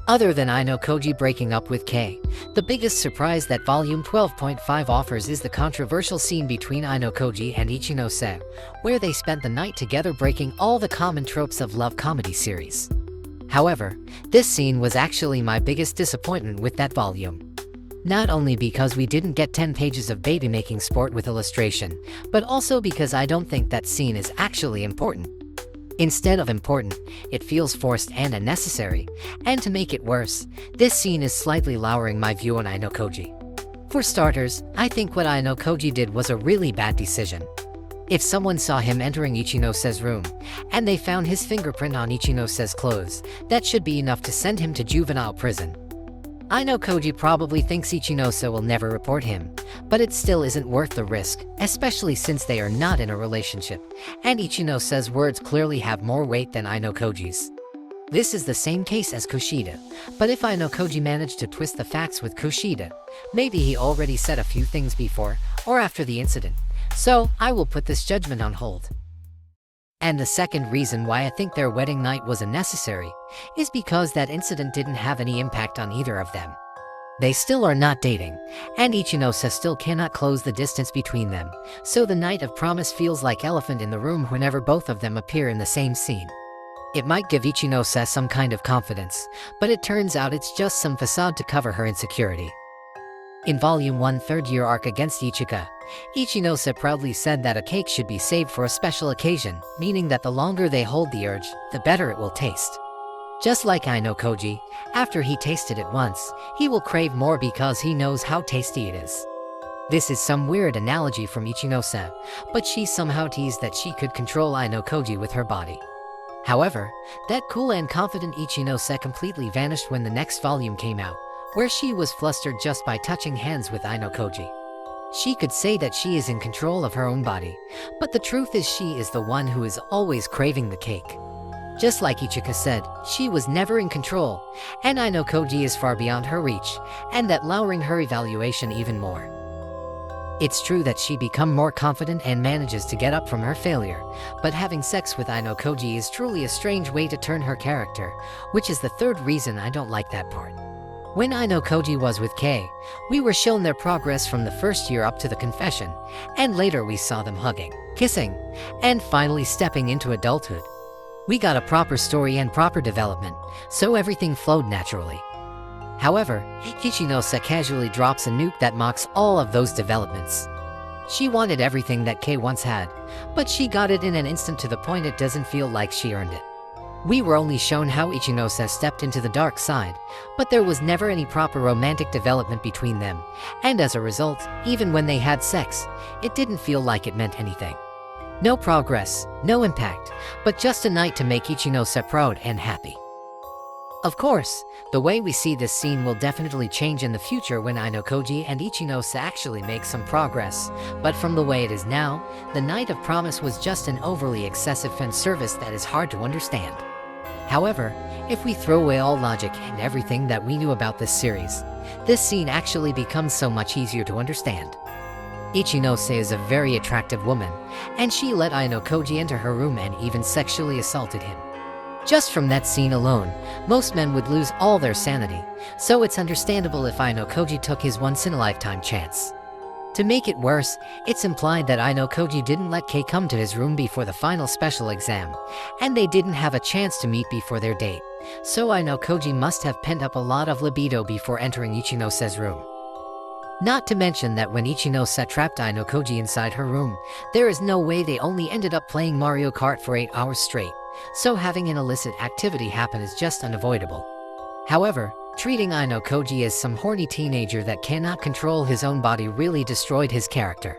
Other than Ayanokoji breaking up with Kei, the biggest surprise that Volume 12.5 offers is the controversial scene between Ayanokoji and Ichinose, where they spent the night together breaking all the common tropes of love comedy series. However, this scene was actually my biggest disappointment with that volume. Not only because we didn't get 10 pages of baby-making sport with illustration, but also because I don't think that scene is actually important. Instead of important, it feels forced and unnecessary, and to make it worse, this scene is slightly lowering my view on Ayanokoji. For starters, I think what Ayanokoji did was a really bad decision. If someone saw him entering Ichinose's room, and they found his fingerprint on Ichinose's clothes, that should be enough to send him to juvenile prison. Ayanokoji probably thinks Ichinose will never report him, but it still isn't worth the risk, especially since they are not in a relationship, and Ichinose's words clearly have more weight than Ayanokoji's. This is the same case as Kushida, but if Ayanokoji managed to twist the facts with Kushida, maybe he already said a few things before or after the incident, so I will put this judgment on hold. And the second reason why I think their wedding night was unnecessary is because that incident didn't have any impact on either of them. They still are not dating, and Ichinose still cannot close the distance between them, so the night of promise feels like elephant in the room whenever both of them appear in the same scene. It might give Ichinose some kind of confidence, but it turns out it's just some facade to cover her insecurity. In Volume 1 third-year arc against Ichika, Ichinose proudly said that a cake should be saved for a special occasion, meaning that the longer they hold the urge, the better it will taste. Just like Ayanokoji, after he tasted it once, he will crave more because he knows how tasty it is. This is some weird analogy from Ichinose, but she somehow teased that she could control Ayanokoji with her body. However, that cool and confident Ichinose completely vanished when the next volume came out, where she was flustered just by touching hands with Ayanokoji. She could say that she is in control of her own body, but the truth is she is the one who is always craving the cake. Just like Ichika said, she was never in control, and Ayanokoji is far beyond her reach, and that lowering her evaluation even more. It's true that she become more confident and manages to get up from her failure, but having sex with Ayanokoji is truly a strange way to turn her character, which is the third reason I don't like that part. When Ayanokoji was with Kei, we were shown their progress from the first year up to the confession, and later we saw them hugging, kissing, and finally stepping into adulthood. We got a proper story and proper development, so everything flowed naturally. However, Ichinose casually drops a nuke that mocks all of those developments. She wanted everything that Kei once had, but she got it in an instant to the point it doesn't feel like she earned it. We were only shown how Ichinose stepped into the dark side, but there was never any proper romantic development between them, and as a result, even when they had sex, it didn't feel like it meant anything. No progress, no impact, but just a night to make Ichinose proud and happy. Of course, the way we see this scene will definitely change in the future when Ayanokoji and Ichinose actually make some progress, but from the way it is now, the Night of Promise was just an overly excessive fan service that is hard to understand. However, if we throw away all logic and everything that we knew about this series, this scene actually becomes so much easier to understand. Ichinose is a very attractive woman, and she let Ayanokoji enter her room and even sexually assaulted him. Just from that scene alone, most men would lose all their sanity, so it's understandable if Ayanokoji took his once-in-a-lifetime chance. To make it worse, it's implied that Ayanokoji didn't let Kei come to his room before the final special exam, and they didn't have a chance to meet before their date, so Ayanokoji must have pent up a lot of libido before entering Ichinose's room. Not to mention that when Ichinose trapped Ayanokoji inside her room, there is no way they only ended up playing Mario Kart for 8 hours straight, so having an illicit activity happen is just unavoidable. However, treating Ayanokoji as some horny teenager that cannot control his own body really destroyed his character.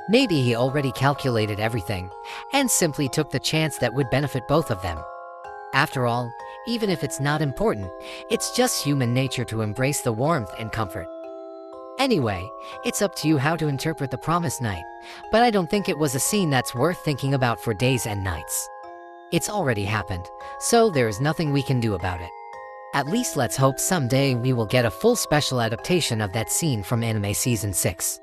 Maybe he already calculated everything, and simply took the chance that would benefit both of them. After all, even if it's not important, it's just human nature to embrace the warmth and comfort. Anyway, it's up to you how to interpret the promised night, but I don't think it was a scene that's worth thinking about for days and nights. It's already happened, so there is nothing we can do about it. At least let's hope someday we will get a full special adaptation of that scene from anime season 6.